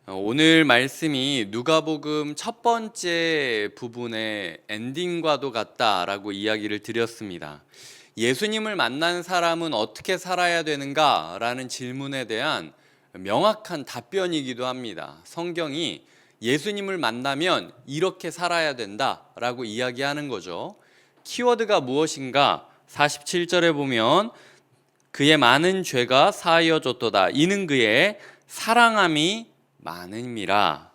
오늘 말씀이 누가복음 첫 번째 부분의 엔딩과도 같다라고 이야기를 드렸습니다. 예수님을 만난 사람은 어떻게 살아야 되는가라는 질문에 대한 명확한 답변이기도 합니다. 성경이 예수님을 만나면 이렇게 살아야 된다라고 이야기하는 거죠. 키워드가 무엇인가? 47절에 보면 그의 많은 죄가 사하여졌도다. 이는 그의 사랑함이 많음이라.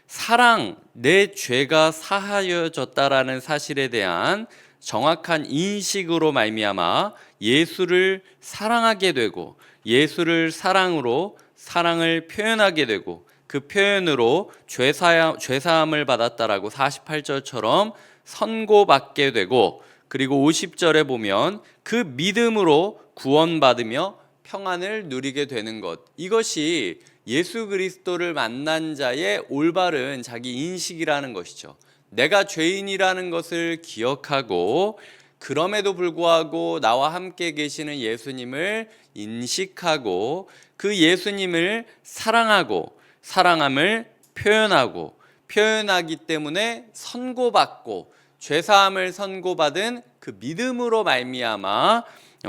사랑, 내 죄가 사하여졌다라는 사실에 대한 정확한 인식으로 말미암아 예수를 사랑하게 되고 예수를 사랑으로 사랑을 표현하게 되고 그 표현으로 죄사함을 받았다라고 48절처럼 선고받게 되고, 그리고 50절에 보면 그 믿음으로 구원받으며 평안을 누리게 되는 것, 이것이 예수 그리스도를 만난 자의 올바른 자기 인식이라는 것이죠. 내가 죄인이라는 것을 기억하고 그럼에도 불구하고 나와 함께 계시는 예수님을 인식하고 그 예수님을 사랑하고 사랑함을 표현하기 때문에 선고받고 죄사함을 선고받은 그 믿음으로 말미암아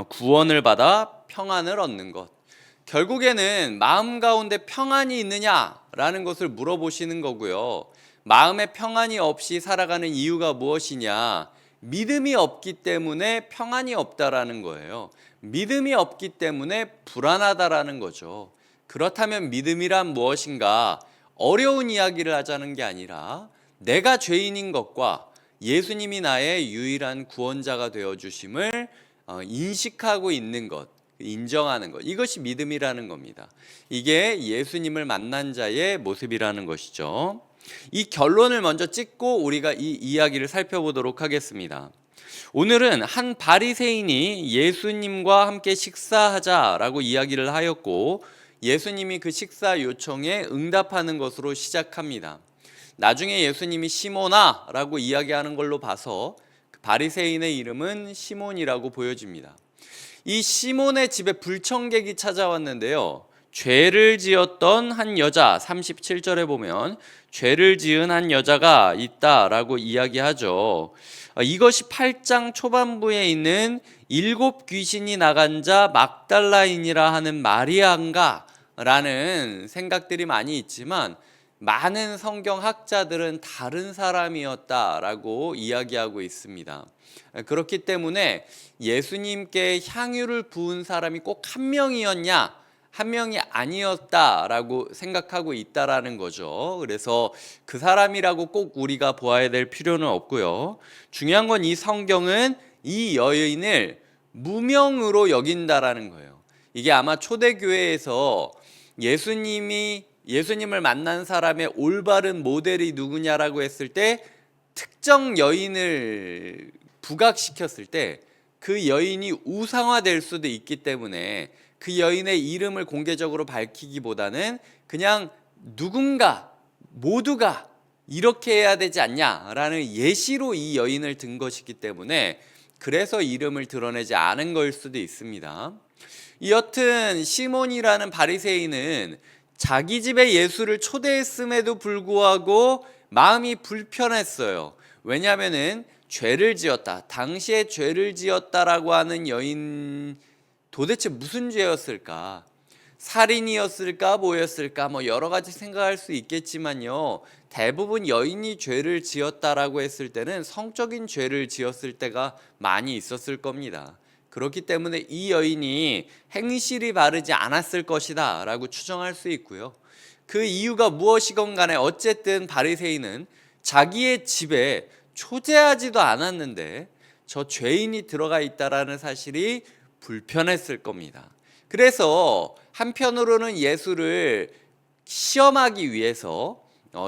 구원을 받아 평안을 얻는 것. 결국에는 마음 가운데 평안이 있느냐라는 것을 물어보시는 거고요. 마음에 평안이 없이 살아가는 이유가 무엇이냐? 믿음이 없기 때문에 평안이 없다라는 거예요. 믿음이 없기 때문에 불안하다라는 거죠. 그렇다면 믿음이란 무엇인가? 어려운 이야기를 하자는 게 아니라 내가 죄인인 것과 예수님이 나의 유일한 구원자가 되어주심을 인식하고 있는 것, 인정하는 것, 이것이 믿음이라는 겁니다. 이게 예수님을 만난 자의 모습이라는 것이죠. 이 결론을 먼저 찍고 우리가 이 이야기를 살펴보도록 하겠습니다. 오늘은 한 바리새인이 예수님과 함께 식사하자라고 이야기를 하였고 예수님이 그 식사 요청에 응답하는 것으로 시작합니다. 나중에 예수님이 시몬아 라고 이야기하는 걸로 봐서 바리새인의 이름은 시몬이라고 보여집니다. 이 시몬의 집에 불청객이 찾아왔는데요, 죄를 지었던 한 여자, 37절에 보면 죄를 지은 한 여자가 있다라고 이야기하죠. 이것이 8장 초반부에 있는 7 귀신이 나간 자 막달라인이라 하는 마리아인가 라는 생각들이 많이 있지만 많은 성경학자들은 다른 사람이었다라고 이야기하고 있습니다. 그렇기 때문에 예수님께 향유를 부은 사람이 꼭 한 명이었냐, 한 명이 아니었다라고 생각하고 있다라는 거죠. 그래서 그 사람이라고 꼭 우리가 보아야 될 필요는 없고요. 중요한 건 이 성경은 이 여인을 무명으로 여긴다라는 거예요. 이게 아마 초대교회에서 예수님을 만난 사람의 올바른 모델이 누구냐라고 했을 때 특정 여인을 부각시켰을 때 그 여인이 우상화될 수도 있기 때문에 그 여인의 이름을 공개적으로 밝히기보다는 그냥 누군가 모두가 이렇게 해야 되지 않냐라는 예시로 이 여인을 든 것이기 때문에 그래서 이름을 드러내지 않은 걸 수도 있습니다. 여튼 시몬이라는 바리새인은 자기 집에 예수를 초대했음에도 불구하고 마음이 불편했어요. 왜냐하면은 죄를 지었다, 당시에 죄를 지었다라고 하는 여인, 도대체 무슨 죄였을까? 살인이었을까, 뭐였을까, 여러 가지 생각할 수 있겠지만요, 대부분 여인이 죄를 지었다라고 했을 때는 성적인 죄를 지었을 때가 많이 있었을 겁니다. 그렇기 때문에 이 여인이 행실이 바르지 않았을 것이다 라고 추정할 수 있고요. 그 이유가 무엇이건 간에 어쨌든 바리새인은 자기의 집에 초대하지도 않았는데 저 죄인이 들어가 있다라는 사실이 불편했을 겁니다. 그래서 한편으로는 예수를 시험하기 위해서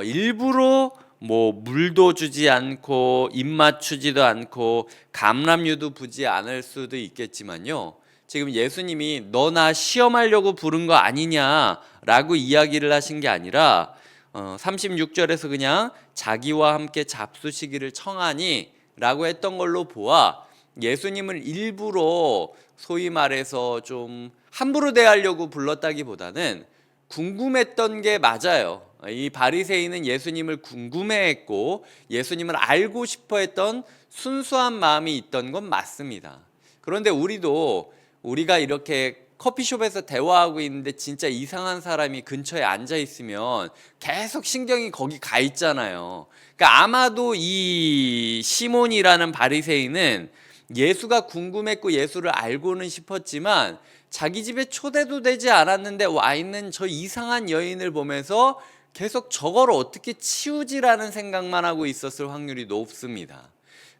일부러 물도 주지 않고 입 맞추지도 않고 감람유도 부지 않을 수도 있겠지만요, 지금 예수님이 너 나 시험하려고 부른 거 아니냐라고 이야기를 하신 게 아니라 36절에서 그냥 자기와 함께 잡수시기를 청하니 라고 했던 걸로 보아 예수님을 일부러 소위 말해서 좀 함부로 대하려고 불렀다기보다는 궁금했던 게 맞아요. 이 바리새인은 예수님을 궁금해했고 예수님을 알고 싶어했던 순수한 마음이 있던 건 맞습니다. 그런데 우리가 이렇게 커피숍에서 대화하고 있는데 진짜 이상한 사람이 근처에 앉아 있으면 계속 신경이 거기 가 있잖아요. 그러니까 아마도 이 시몬이라는 바리새인은 예수가 궁금했고 예수를 알고는 싶었지만 자기 집에 초대도 되지 않았는데 와 있는 저 이상한 여인을 보면서 계속 저걸 어떻게 치우지라는 생각만 하고 있었을 확률이 높습니다.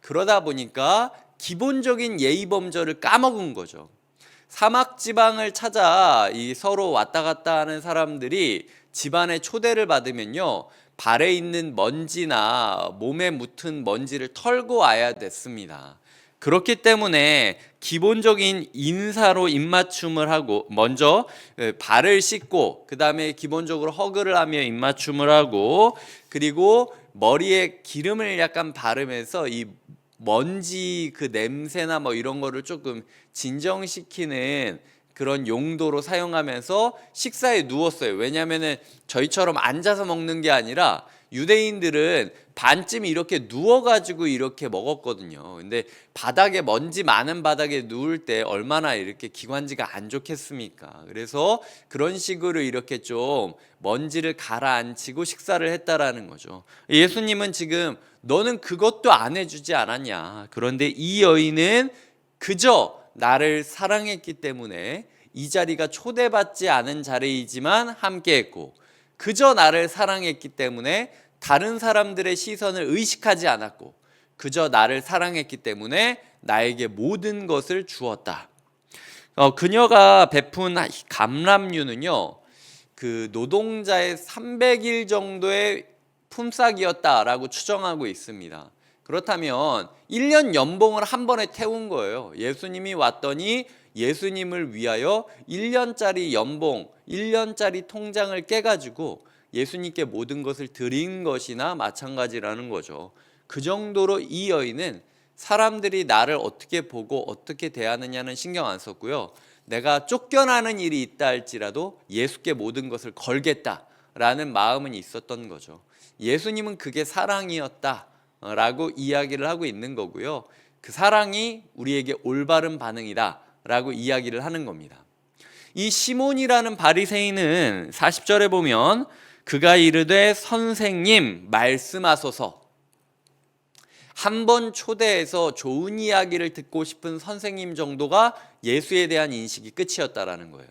그러다 보니까 기본적인 예의 범절을 까먹은 거죠. 사막 지방을 찾아 이 서로 왔다 갔다 하는 사람들이 집안에 초대를 받으면요, 발에 있는 먼지나 몸에 묻은 먼지를 털고 와야 됐습니다. 그렇기 때문에 기본적인 인사로 입맞춤을 하고 먼저 발을 씻고 그 다음에 기본적으로 허그를 하며 입맞춤을 하고 그리고 머리에 기름을 약간 바르면서 이 먼지 그 냄새나 뭐 이런 거를 조금 진정시키는 그런 용도로 사용하면서 식사에 누웠어요. 왜냐하면은 저희처럼 앉아서 먹는 게 아니라 유대인들은 반쯤 이렇게 누워가지고 이렇게 먹었거든요. 근데 바닥에 먼지 많은 바닥에 누울 때 얼마나 이렇게 기관지가 안 좋겠습니까? 그래서 그런 식으로 이렇게 좀 먼지를 가라앉히고 식사를 했다라는 거죠. 예수님은 지금 너는 그것도 안 해주지 않았냐? 그런데 이 여인은 그저 나를 사랑했기 때문에 이 자리가 초대받지 않은 자리이지만 함께했고 그저 나를 사랑했기 때문에 다른 사람들의 시선을 의식하지 않았고 그저 나를 사랑했기 때문에 나에게 모든 것을 주었다. 그녀가 베푼 감람류는요, 그 노동자의 300일 정도의 품삯이었다라고 추정하고 있습니다. 그렇다면 1년 연봉을 한 번에 태운 거예요. 예수님이 왔더니 예수님을 위하여 1년짜리 연봉, 1년짜리 통장을 깨가지고 예수님께 모든 것을 드린 것이나 마찬가지라는 거죠. 그 정도로 이 여인은 사람들이 나를 어떻게 보고 어떻게 대하느냐는 신경 안 썼고요. 내가 쫓겨나는 일이 있다 할지라도 예수께 모든 것을 걸겠다라는 마음은 있었던 거죠. 예수님은 그게 사랑이었다라고 이야기를 하고 있는 거고요. 그 사랑이 우리에게 올바른 반응이다라고 이야기를 하는 겁니다. 이 시몬이라는 바리새인은 40절에 보면 그가 이르되 선생님 말씀하소서. 한 번 초대해서 좋은 이야기를 듣고 싶은 선생님 정도가 예수에 대한 인식이 끝이었다라는 거예요.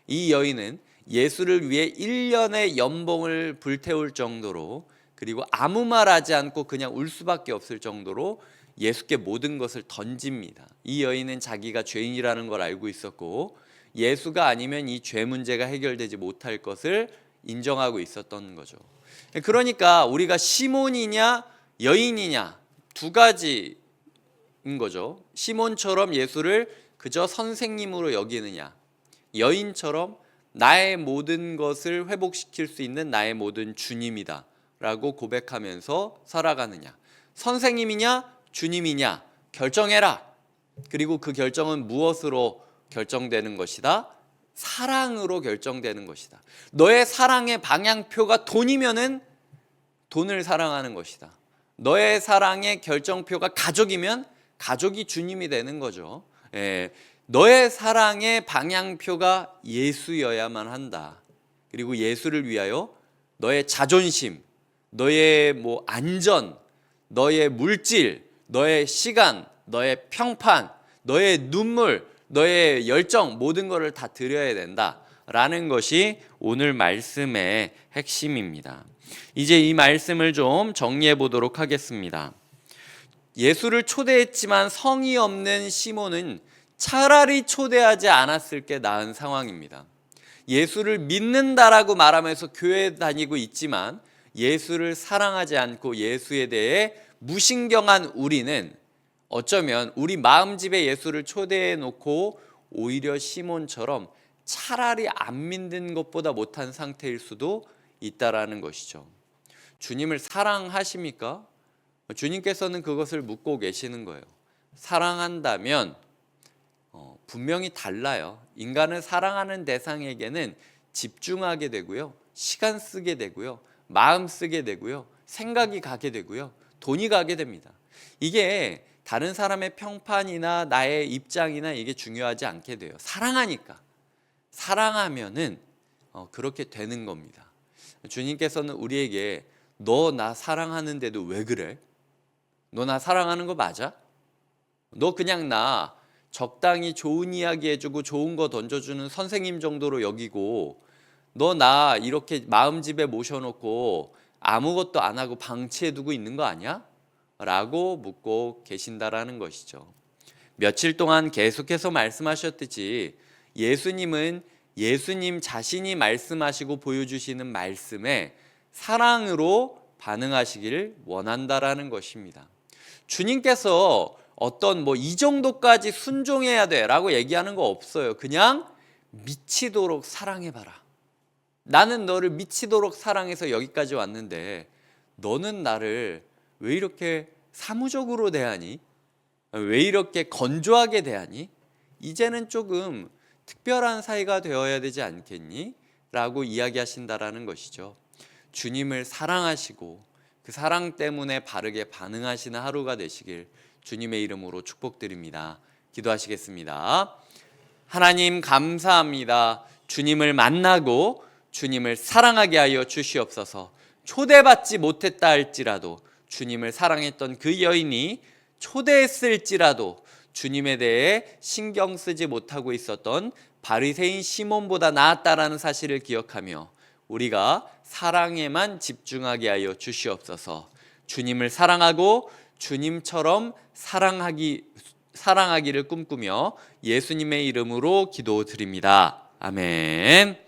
이 여인은 예수를 위해 1년의 연봉을 불태울 정도로 그리고 아무 말 하지 않고 그냥 울 수밖에 없을 정도로 예수께 모든 것을 던집니다. 이 여인은 자기가 죄인이라는 걸 알고 있었고 예수가 아니면 이 죄 문제가 해결되지 못할 것을 인정하고 있었던 거죠. 그러니까 우리가 시몬이냐 여인이냐 두 가지인 거죠. 시몬처럼 예수를 그저 선생님으로 여기느냐, 여인처럼 나의 모든 것을 회복시킬 수 있는 나의 모든 주님이다 라고 고백하면서 살아가느냐, 선생님이냐 주님이냐 결정해라. 그리고 그 결정은 무엇으로 결정되는 것이다? 사랑으로 결정되는 것이다. 너의 사랑의 방향표가 돈이면은 돈을 사랑하는 것이다. 너의 사랑의 결정표가 가족이면 가족이 주님이 되는 거죠. 너의 사랑의 방향표가 예수여야만 한다. 그리고 예수를 위하여 너의 자존심, 너의 안전, 너의 물질, 너의 시간, 너의 평판, 너의 눈물, 너의 열정 모든 것을 다 드려야 된다라는 것이 오늘 말씀의 핵심입니다. 이제 이 말씀을 좀 정리해 보도록 하겠습니다. 예수를 초대했지만 성의 없는 시몬은 차라리 초대하지 않았을 게 나은 상황입니다. 예수를 믿는다라고 말하면서 교회 다니고 있지만 예수를 사랑하지 않고 예수에 대해 무신경한 우리는 어쩌면 우리 마음집에 예수를 초대해 놓고 오히려 시몬처럼 차라리 안 믿는 것보다 못한 상태일 수도 있다라는 것이죠. 주님을 사랑하십니까? 주님께서는 그것을 묻고 계시는 거예요. 사랑한다면 분명히 달라요. 인간은 사랑하는 대상에게는 집중하게 되고요. 시간 쓰게 되고요. 마음 쓰게 되고요. 생각이 가게 되고요. 돈이 가게 됩니다. 이게 다른 사람의 평판이나 나의 입장이나 이게 중요하지 않게 돼요. 사랑하니까. 사랑하면은 그렇게 되는 겁니다. 주님께서는 우리에게 너 나 사랑하는데도 왜 그래? 너 나 사랑하는 거 맞아? 너 그냥 나 적당히 좋은 이야기 해주고 좋은 거 던져주는 선생님 정도로 여기고 너 나 이렇게 마음 집에 모셔놓고 아무것도 안 하고 방치해두고 있는 거 아니야? 라고 묻고 계신다라는 것이죠. 며칠 동안 계속해서 말씀하셨듯이 예수님은 예수님 자신이 말씀하시고 보여주시는 말씀에 사랑으로 반응하시기를 원한다라는 것입니다. 주님께서 어떤 이 정도까지 순종해야 돼 라고 얘기하는 거 없어요. 그냥 미치도록 사랑해봐라. 나는 너를 미치도록 사랑해서 여기까지 왔는데 너는 나를 왜 이렇게 사무적으로 대하니? 왜 이렇게 건조하게 대하니? 이제는 조금 특별한 사이가 되어야 되지 않겠니? 라고 이야기하신다라는 것이죠. 주님을 사랑하시고 그 사랑 때문에 바르게 반응하시는 하루가 되시길 주님의 이름으로 축복드립니다. 기도하시겠습니다. 하나님 감사합니다. 주님을 만나고 주님을 사랑하게 하여 주시옵소서. 초대받지 못했다 할지라도 주님을 사랑했던 그 여인이 초대했을지라도 주님에 대해 신경 쓰지 못하고 있었던 바리새인 시몬보다 나았다라는 사실을 기억하며 우리가 사랑에만 집중하게 하여 주시옵소서. 주님을 사랑하고 주님처럼 사랑하기를 꿈꾸며 예수님의 이름으로 기도드립니다. 아멘.